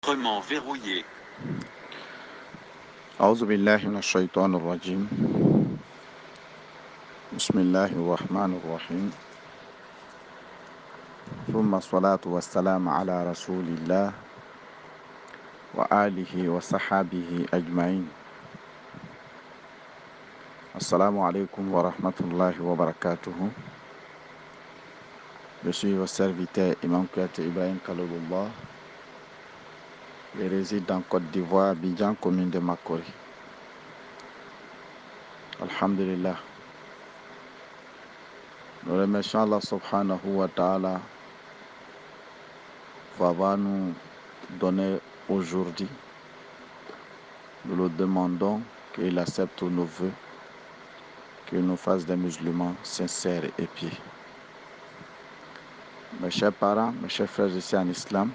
Enregistrement verrouillé. أعوذ بالله من الشيطان الرجيم. بسم الله الرحمن الرحيم. ثم الصلاة والسلام على رسول الله وآله وصحابه أجمعين. السلام عليكم ورحمة الله وبركاته. Je suis votre serviteur Imam Kouyaté Ibrahim Kaloulullah. Je réside en Côte d'Ivoire, Abidjan, commune de Makori. Alhamdulillah. Nous remercions Allah subhanahu wa ta'ala pour avoir nous donné aujourd'hui. Nous le demandons qu'il accepte nos vœux, qu'il nous fasse des musulmans sincères et pieux. Mes chers parents, mes chers frères ici en islam,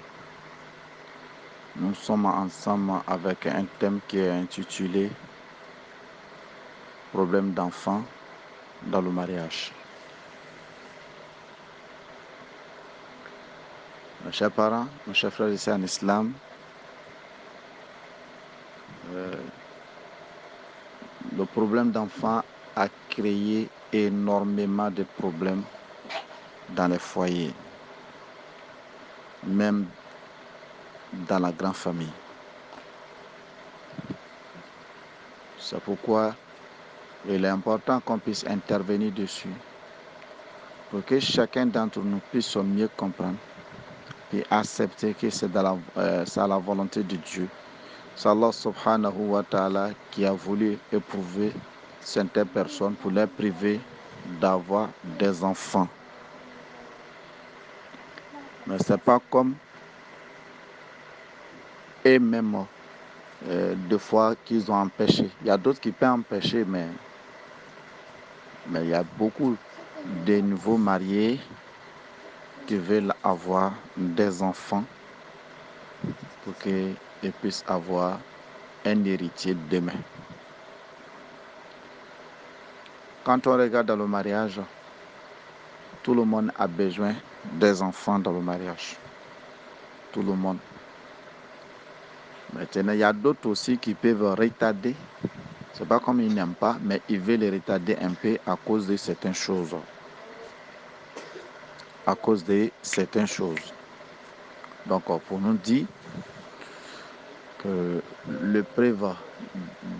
nous sommes ensemble avec un thème qui est intitulé Problème d'enfants dans le mariage. Mes chers parents, mes chers frères ici en islam, le problème d'enfants a créé énormément de problèmes dans les foyers, même dans la grande famille. C'est pourquoi il est important qu'on puisse intervenir dessus pour que chacun d'entre nous puisse mieux comprendre et accepter que c'est la volonté de Dieu. C'est Allah subhanahu wa ta'ala qui a voulu éprouver certaines personnes pour les priver d'avoir des enfants. Mais ce n'est pas comme eux-mêmes des fois qu'ils ont empêché. Il y a d'autres qui peuvent empêcher, mais il y a beaucoup de nouveaux mariés qui veulent avoir des enfants pour qu'ils puissent avoir un héritier demain. Quand on regarde dans le mariage, tout le monde a besoin des enfants dans le mariage. Tout le monde. Maintenant, il y a d'autres aussi qui peuvent retarder. C'est pas comme ils n'aiment pas, mais ils veulent les retarder un peu à cause de certaines choses. Donc, pour nous dire que le préva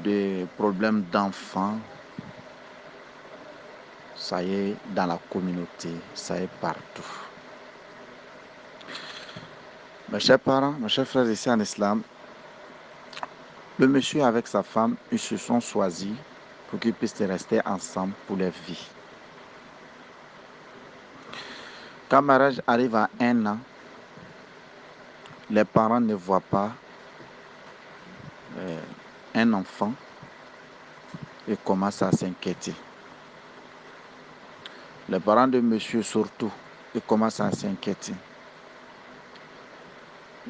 des problèmes d'enfants, ça y est dans la communauté, ça y est partout. Mes chers parents, mes chers frères ici en islam, le monsieur avec sa femme, ils se sont choisis pour qu'ils puissent rester ensemble pour leur vie. Quand le mariage arrive à 1 an, les parents ne voient pas un enfant et commencent à s'inquiéter. Les parents de monsieur surtout, ils commencent à s'inquiéter.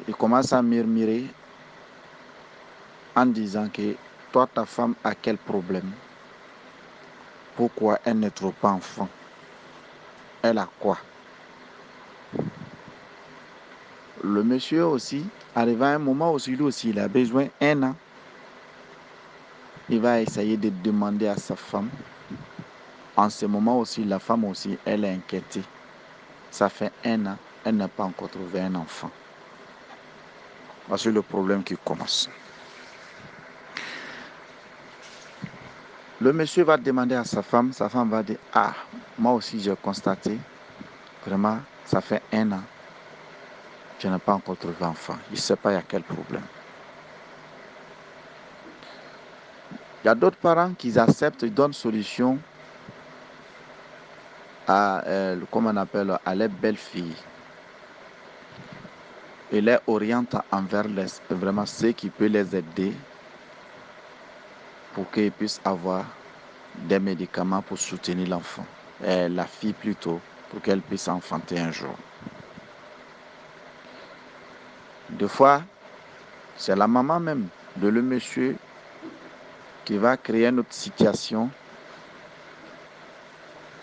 Ils commencent à murmurer en disant que toi, ta femme a quel problème? Pourquoi elle ne trouve pas enfant? Elle a quoi? Le monsieur aussi, arrivé à un moment aussi, lui aussi, il a besoin d'1 an. Il va essayer de demander à sa femme. En ce moment aussi, la femme aussi, elle est inquiétée. Ça fait 1 an, elle n'a pas encore trouvé un enfant. Voici le problème qui commence. Le monsieur va demander à sa femme va dire, ah, moi aussi j'ai constaté, vraiment, ça fait 1 an, je n'ai pas encore trouvé enfant. Il ne sait pas il y a quel problème. Il y a d'autres parents qui acceptent, ils donnent solution à, comment on appelle, à les belles-filles. Et les orientent envers vraiment ceux qui peuvent les aider pour qu'ils puissent avoir des médicaments pour soutenir l'enfant. La fille plutôt, pour qu'elle puisse enfanter un jour. Des fois, c'est la maman même de le monsieur qui va créer une autre situation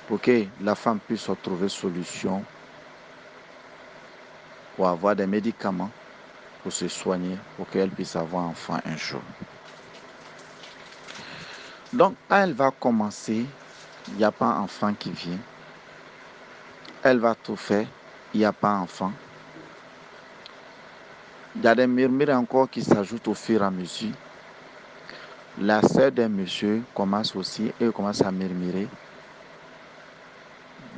pour que la femme puisse trouver solution pour avoir des médicaments pour se soigner, pour qu'elle puisse avoir un enfant un jour. Donc, quand elle va commencer, il n'y a pas enfant qui vient. Elle va tout faire, il n'y a pas enfant. Il y a des murmures encore qui s'ajoutent au fur et à mesure. La sœur d'un monsieur commence aussi, et commence à murmurer.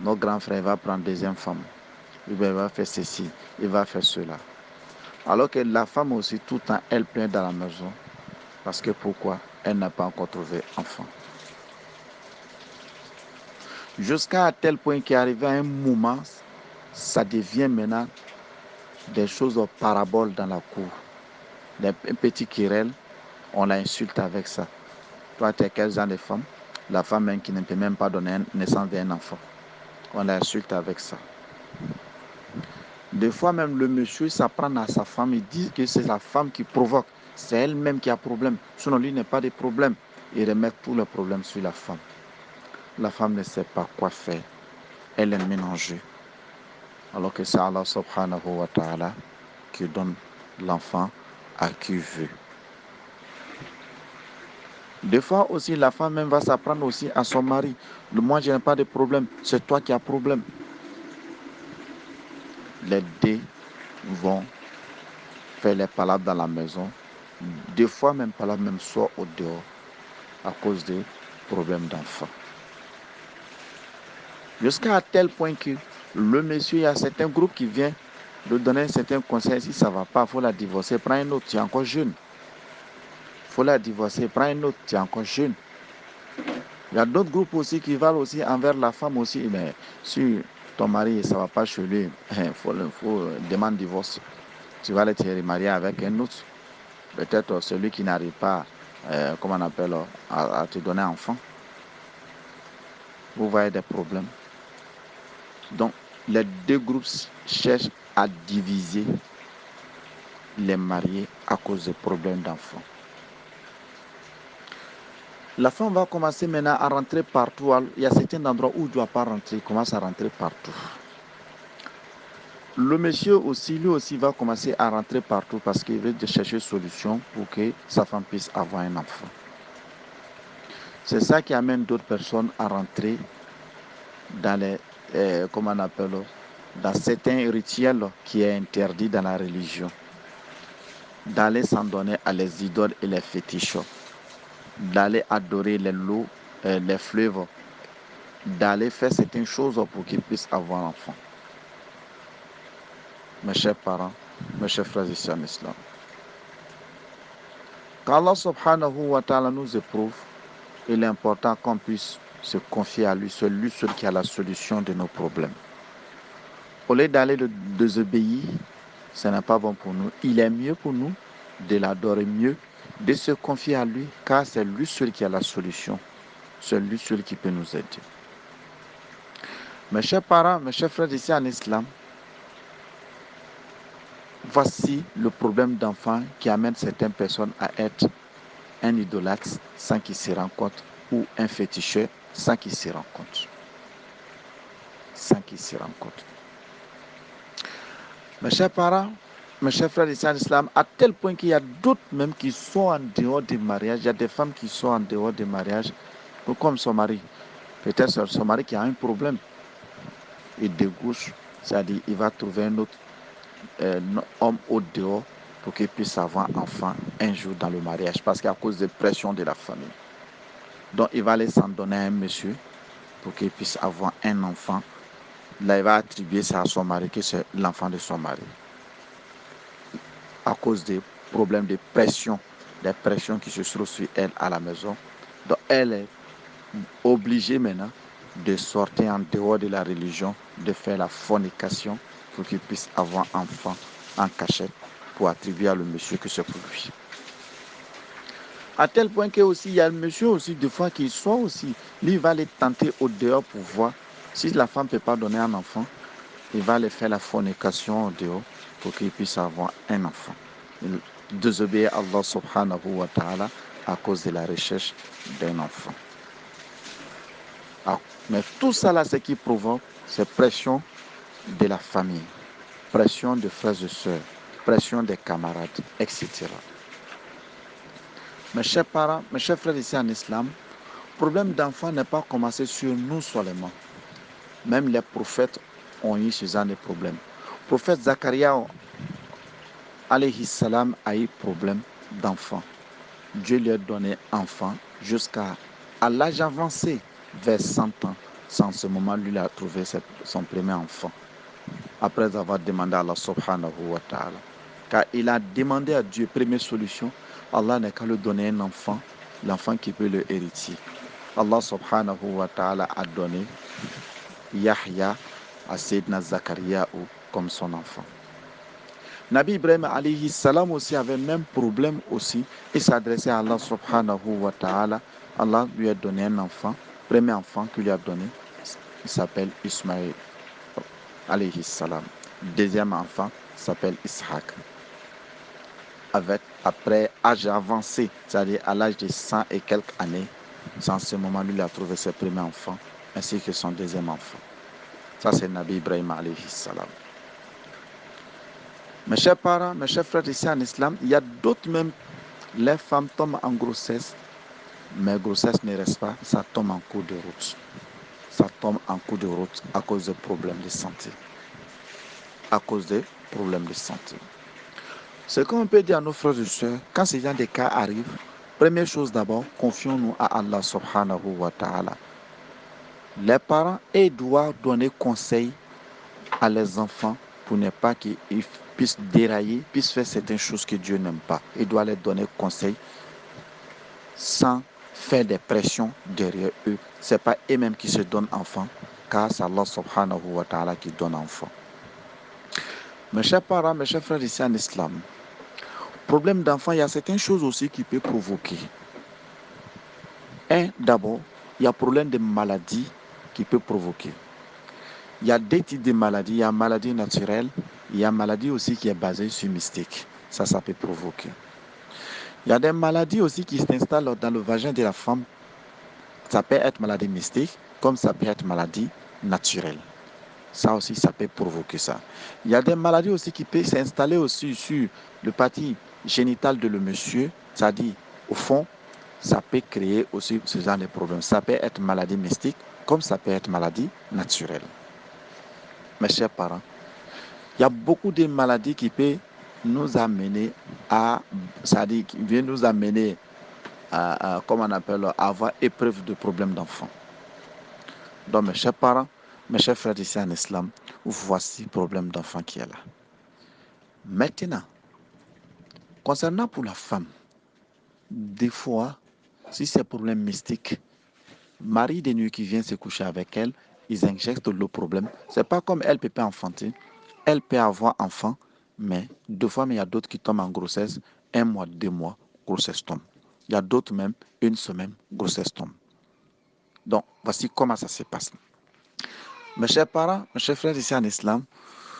Notre grand frère va prendre deuxième femme. Il va faire ceci, il va faire cela. Alors que la femme aussi, tout le temps, elle plaint dans la maison. Parce que pourquoi? Elle n'a pas encore trouvé enfant. Jusqu'à tel point qu'il est arrivé à un moment, ça devient maintenant des choses aux paraboles dans la cour. Des petits querelles, on l'insulte avec ça. Toi, tu es quel genre de femme? La femme même qui ne peut même pas donner naissance d'un enfant. On l'insulte avec ça. Des fois même, le monsieur s'apprend à sa femme, il dit que c'est la femme qui provoque. C'est elle-même qui a problème. Sinon, lui n'a pas de problème. Il remet tout le problème sur la femme. La femme ne sait pas quoi faire. Elle est mélangée. Alors que c'est Allah subhanahu wa ta'ala qui donne l'enfant à qui veut. Des fois aussi, la femme même va s'apprendre aussi à son mari. Moi, je n'ai pas de problème. C'est toi qui as problème. Les deux vont faire les palabres dans la maison. Des fois, même palabres même soit au dehors à cause des problèmes d'enfants. Jusqu'à tel point que le monsieur, il y a certains groupes qui viennent de donner un certain conseil. Si ça ne va pas, il faut la divorcer. Prends un autre, tu es encore jeune. Il faut la divorcer. Prends un autre, tu es encore jeune. Il y a d'autres groupes aussi qui valent aussi envers la femme aussi. Mais si ton mari, ça ne va pas chez lui, il faut demander divorce. Tu vas aller te remarier avec un autre. Peut-être celui qui n'arrive pas, comment on appelle, à te donner un enfant. Vous voyez des problèmes. Donc, les deux groupes cherchent à diviser les mariés à cause des problèmes d'enfants. La femme va commencer maintenant à rentrer partout. Il y a certains endroits où il ne doit pas rentrer. Il commence à rentrer partout. Le monsieur aussi, lui aussi, va commencer à rentrer partout parce qu'il veut chercher une solution pour que sa femme puisse avoir un enfant. C'est ça qui amène d'autres personnes à rentrer dans les, comment on appelle, dans certains rituels qui est interdit dans la religion. D'aller s'en donner à les idoles et les fétiches. D'aller adorer les loups, les fleuves. D'aller faire certaines choses pour qu'ils puissent avoir un enfant. Mes chers parents, mes chers frères ici en islam. Quand Allah subhanahu wa ta'ala nous éprouve, il est important qu'on puisse se confier à lui, c'est lui seul qui a la solution de nos problèmes. Au lieu d'aller le désobéir, ce n'est pas bon pour nous. Il est mieux pour nous de l'adorer mieux, de se confier à lui, car c'est lui seul qui a la solution. C'est lui seul qui peut nous aider. Mes chers parents, mes chers frères ici en islam, voici le problème d'enfant qui amène certaines personnes à être un idolâtre sans qu'ils se rendent compte ou un féticheur sans qu'ils se rendent compte. Sans qu'ils se rendent compte. Mes chers parents, mes chers frères ici en islam, à tel point qu'il y a d'autres même qui sont en dehors du mariage. Il y a des femmes qui sont en dehors du mariage, comme son mari. Peut-être son mari qui a un problème. Il dégouche, c'est-à-dire il va trouver un autre homme au dehors pour qu'il puisse avoir un enfant un jour dans le mariage, parce qu'à cause des pressions de la famille. Donc il va aller s'en donner à un monsieur pour qu'il puisse avoir un enfant. Là, il va attribuer ça à son mari, que c'est l'enfant de son mari. À cause des problèmes de pression, des pressions qui se trouvent sur elle à la maison. Donc elle est obligée maintenant de sortir en dehors de la religion, de faire la fornication pour qu'il puisse avoir un enfant en cachette pour attribuer à le monsieur que c'est pour lui. À tel point que aussi il y a le monsieur aussi des fois qui soit aussi, lui il va les tenter au dehors pour voir si la femme ne peut pas donner un enfant, il va aller faire la fornication au dehors pour qu'il puisse avoir un enfant. Il désobéit à Allah subhanahu wa ta'ala à cause de la recherche d'un enfant. Mais tout ça là, ce qui provoque, c'est pression de la famille, pression de frères et sœurs, pression des camarades, etc. Mes chers parents, mes chers frères ici en islam, le problème d'enfant n'est pas commencé sur nous seulement. Même les prophètes ont eu ce genre de problème. Le prophète Zacharia, alayhi salam, a eu problème d'enfant. Dieu lui a donné enfant jusqu'à l'âge avancé, vers 100 ans. Sans ce moment, lui a trouvé son premier enfant. Après avoir demandé à Allah subhanahu wa ta'ala. Car il a demandé à Dieu, première solution, Allah n'a qu'à lui donner un enfant, l'enfant qui peut le hériter. Allah subhanahu wa ta'ala a donné Yahya à Sayyidina Zakaria comme son enfant. Nabi Ibrahim alayhi salam aussi avait même problème aussi. Il s'adressait à Allah subhanahu wa ta'ala. Allah lui a donné un enfant, premier enfant qu'il lui a donné, il s'appelle Ismaël alayhi salam. Deuxième enfant s'appelle Ishaq. Après âge avancé, c'est-à-dire à l'âge de 100 et quelques années, en ce moment, lui, il a trouvé ses premiers enfants, ainsi que son deuxième enfant. Ça, c'est Nabi Ibrahim alayhi salam. Mes chers parents, mes chers frères ici en islam, il y a d'autres même, les femmes tombent en grossesse, mais grossesse ne reste pas, ça tombe en cours de route. Ça tombe en cours de route à cause de problèmes de santé. À cause des problèmes de santé. Ce qu'on peut dire à nos frères et sœurs, quand ce genre de cas arrivent, première chose d'abord, confions-nous à Allah subhanahu wa ta'ala. Les parents doivent donner conseil à leurs enfants pour ne pas qu'ils puissent dérailler, puissent faire certaines choses que Dieu n'aime pas. Il doit leur donner conseil sans faire des pressions derrière eux. Ce n'est pas eux-mêmes qui se donnent enfants, car c'est Allah subhanahu wa ta'ala qui donne enfants. Mes chers parents, mes chers frères ici en islam, problème d'enfant, il y a certaines choses aussi qui peuvent provoquer. D'abord, il y a problème de maladie qui peut provoquer. Il y a deux types de maladies. Il y a maladie naturelle, il y a maladie aussi qui est basée sur mystique. Ça peut provoquer. Il y a des maladies aussi qui s'installent dans le vagin de la femme. Ça peut être maladie mystique, comme ça peut être maladie naturelle. Ça aussi, ça peut provoquer ça. Il y a des maladies aussi qui peuvent s'installer aussi sur le parti génital de le monsieur, c'est-à-dire, au fond, ça peut créer aussi ce genre de problème. Ça peut être maladie mystique, comme ça peut être maladie naturelle. Mes chers parents, il y a beaucoup de maladies qui peuvent nous amener c'est-à-dire qui viennent nous amener comme on appelle, à avoir épreuve de problèmes d'enfant. Donc, mes chers parents, mes chers frères ici en islam, voici le problème d'enfant qui est là. Maintenant, concernant pour la femme, des fois, si c'est un problème mystique, mari de nuit qui vient se coucher avec elle, ils injectent le problème. C'est pas comme elle peut pas enfanter. Elle peut avoir enfant, mais deux fois, mais il y a d'autres qui tombent en grossesse. 1 mois, 2 mois, grossesse tombe. Il y a d'autres même, 1 semaine, grossesse tombe. Donc, voici comment ça se passe. Mes chers parents, mes chers frères ici en islam,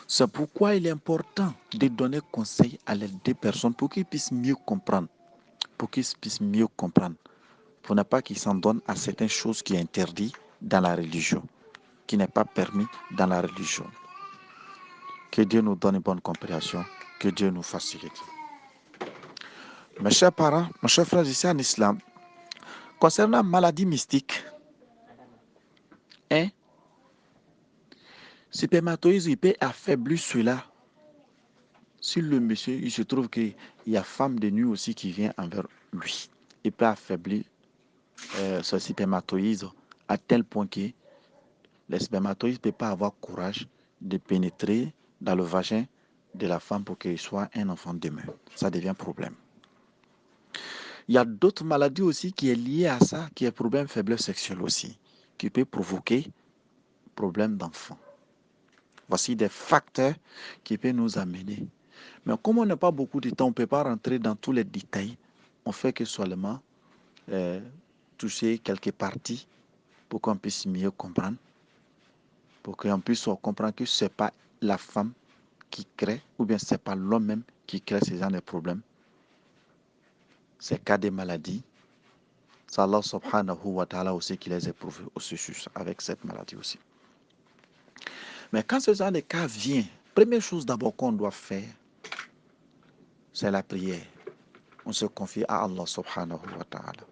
c'est pourquoi il est important de donner conseil à les deux personnes pour qu'ils puissent mieux comprendre. Pour qu'ils puissent mieux comprendre. Pour ne pas qu'ils s'en donnent à certaines choses qui sont interdites dans la religion, qui n'est pas permis dans la religion. Que Dieu nous donne une bonne compréhension, que Dieu nous facilite. Mes chers parents, mes chers frères ici en islam, concernant la maladie mystique, spermatozoïde, il peut affaiblir cela. Si le monsieur, il se trouve qu'il y a femme de nuit aussi qui vient envers lui, il peut affaiblir ce spermatozoïde à tel point que les spermatozoïdes ne peuvent pas avoir courage de pénétrer dans le vagin de la femme pour qu'il soit un enfant demain. Ça devient un problème. Il y a d'autres maladies aussi qui est liées à ça, qui est problème faiblesse sexuelle aussi, qui peut provoquer problème d'enfant. Voici des facteurs qui peuvent nous amener. Mais comme on n'a pas beaucoup de temps, on ne peut pas rentrer dans tous les détails. On fait que seulement toucher quelques parties pour qu'on puisse mieux comprendre. Pour qu'on puisse comprendre que ce n'est pas la femme qui crée, ou bien ce n'est pas l'homme même qui crée ce genre de problèmes. C'est cas des maladies. C'est Allah subhanahu wa ta'ala aussi qui les éprouve aussi avec cette maladie aussi. Mais quand ce genre de cas vient, première chose d'abord qu'on doit faire, c'est la prière. On se confie à Allah subhanahu wa ta'ala.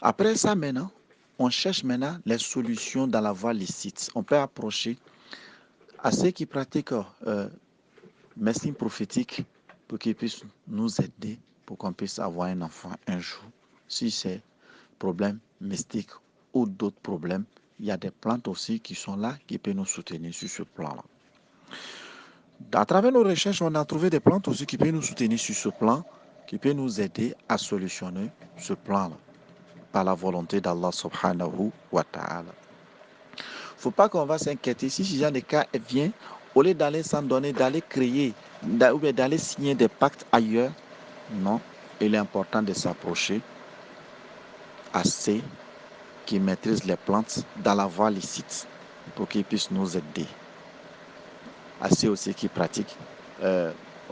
Après ça, maintenant, on cherche maintenant les solutions dans la voie licite. On peut approcher à ceux qui pratiquent médecine prophétique pour qu'ils puissent nous aider pour qu'on puisse avoir un enfant un jour. Si c'est problème mystique ou d'autres problèmes, il y a des plantes aussi qui sont là qui peuvent nous soutenir sur ce plan-là. À travers nos recherches, on a trouvé des plantes aussi qui peuvent nous soutenir sur ce plan, qui peuvent nous aider à solutionner ce plan-là, par la volonté d'Allah subhanahu wa ta'ala. Il ne faut pas qu'on va s'inquiéter si ce genre de cas vient, au lieu d'aller s'en donner, d'aller créer, ou bien d'aller signer des pactes ailleurs. Non, il est important de s'approcher à ceux qui maîtrisent les plantes dans la voie licite pour qu'ils puissent nous aider. À ceux aussi qui pratiquent,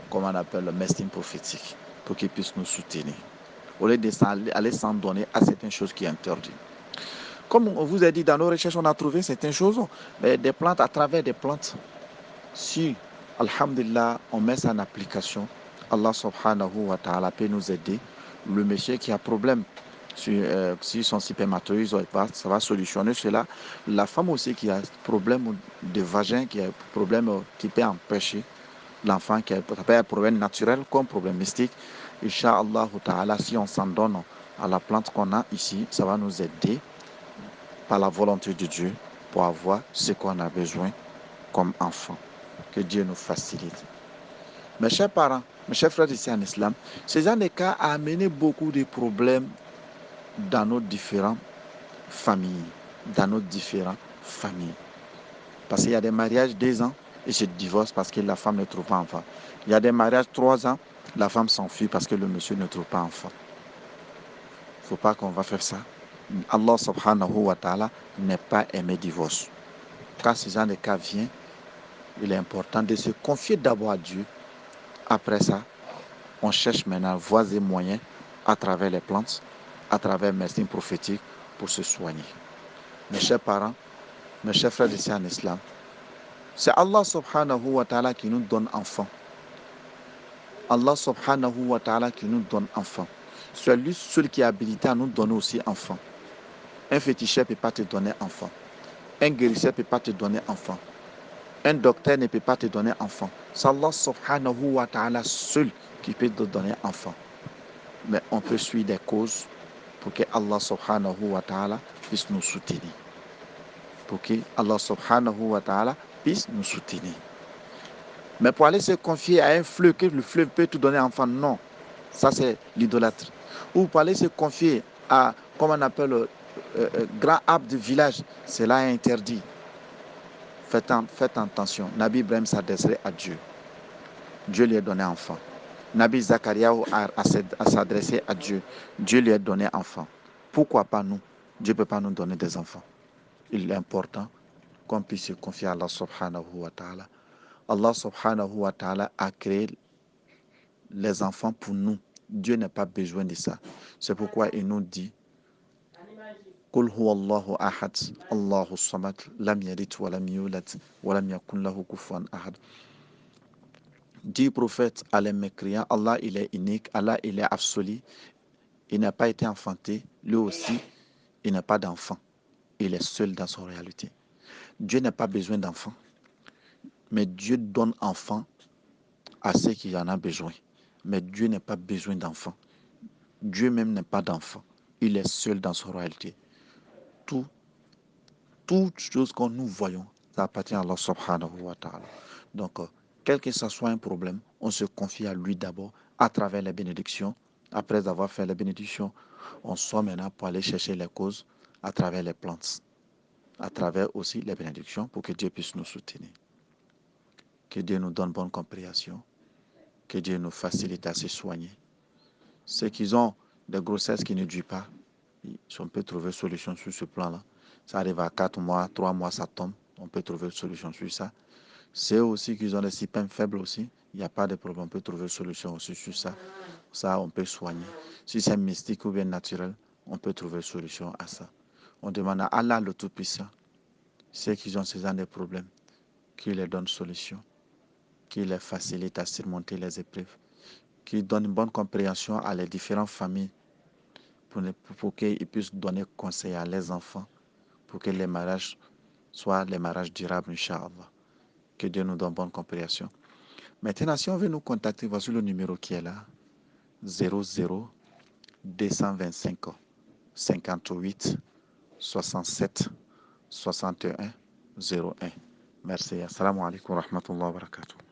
comment on appelle, le médecine prophétique pour qu'ils puissent nous soutenir. Au lieu d'aller s'en donner à certaines choses qui sont interdites. Comme on vous a dit, dans nos recherches, on a trouvé certaines choses, des plantes à travers des plantes. Si, alhamdulillah, on met ça en application, Allah subhanahu wa ta'ala peut nous aider. Le monsieur qui a problème, si son spermatozoïde, ça va solutionner cela. La femme aussi qui a problème de vagin, qui a problème qui peut empêcher l'enfant, qui a un problème naturel comme problème mystique, Inch'Allah ta'ala, si on s'en donne à la plante qu'on a ici, ça va nous aider par la volonté de Dieu pour avoir ce qu'on a besoin comme enfant. Que Dieu nous facilite. Mes chers parents, mes chers frères ici en islam, ce genre de cas a amené beaucoup de problèmes dans nos différentes familles. Parce qu'il y a des mariages 2 ans et se divorcent parce que la femme ne trouve pas enfant. Il y a des mariages 3 ans, la femme s'enfuit parce que le monsieur ne trouve pas enfant. Il ne faut pas qu'on va faire ça. Allah subhanahu wa ta'ala n'est pas aimé divorce. Quand ce genre de cas vient, il est important de se confier d'abord à Dieu. Après ça, on cherche maintenant voies et moyens à travers les plantes, à travers la médecine prophétique pour se soigner. Mes chers parents, mes chers frères ici en islam, c'est Allah subhanahu wa ta'ala qui nous donne enfant. Allah subhanahu wa ta'ala qui nous donne enfant. C'est lui seul qui est habilité à nous donner aussi enfant. Un féticheur ne peut pas te donner enfant. Un guérisseur ne peut pas te donner enfant. Un docteur ne peut pas te donner enfant. C'est Allah subhanahu wa ta'ala seul qui peut te donner enfant. Mais on peut suivre des causes pour que Allah subhanahu wa ta'ala puisse nous soutenir. Pour que Allah subhanahu wa ta'ala puisse nous soutenir. Mais pour aller se confier à un fleuve, que le fleuve peut te donner enfant, non. Ça, c'est l'idolâtrie. Ou pour aller se confier à, comme on appelle, grand arbre de village, cela est interdit. Faites attention. Nabi Ibrahim s'adresserait à Dieu. Dieu lui a donné enfant. Nabi Zakaria a s'adressé à Dieu. Dieu lui a donné enfant. Pourquoi pas nous? Dieu ne peut pas nous donner des enfants. Il est important qu'on puisse se confier à Allah subhanahu wa ta'ala. Allah subhanahu wa ta'ala a créé les enfants pour nous. Dieu n'a pas besoin de ça. C'est pourquoi il nous dit Qul huwa Allahu ahad, Allahu samad, lam yalid wa lam yulad, wa lam yakun lahu kufuwan ahad. Dit prophète à les mécréants, Allah il est unique, Allah il est absolu, il n'a pas été enfanté, lui aussi, il n'a pas d'enfant. Il est seul dans son réalité. Dieu n'a pas besoin d'enfant, mais Dieu donne enfant à ceux qui en ont besoin. Mais Dieu n'a pas besoin d'enfant. Dieu même n'a pas d'enfant. Il est seul dans son réalité. Toute chose que nous voyons, ça appartient à Allah subhanahu wa ta'ala. Donc, quel que ce soit un problème, on se confie à lui d'abord à travers les bénédictions. Après avoir fait les bénédictions, on sort maintenant pour aller chercher les causes à travers les plantes, à travers aussi les bénédictions pour que Dieu puisse nous soutenir. Que Dieu nous donne bonne compréhension. Que Dieu nous facilite à se soigner. Ceux qui ont des grossesses qui ne durent pas, on peut trouver solution sur ce plan-là. Ça arrive à 4 mois, 3 mois, ça tombe. On peut trouver solution sur ça. C'est aussi qu'ils ont des systèmes faibles aussi. Il n'y a pas de problème. On peut trouver solution aussi sur ça. Ça, on peut soigner. Si c'est mystique ou bien naturel, on peut trouver solution à ça. On demande à Allah le Tout-Puissant, ceux qui ont ces genre de problèmes, qu'il leur donne solution. qui les facilite à surmonter les épreuves, qui donne une bonne compréhension à les différentes familles pour qu'ils puissent donner conseil à leurs enfants, pour que les mariages soient les mariages durables, Inch'Allah. Que Dieu nous donne bonne compréhension. Maintenant, si on veut nous contacter, voici le numéro qui est là. 00 225 58 67 61 01. Merci. Assalamu alaikum wa rahmatullahi wa barakatuh.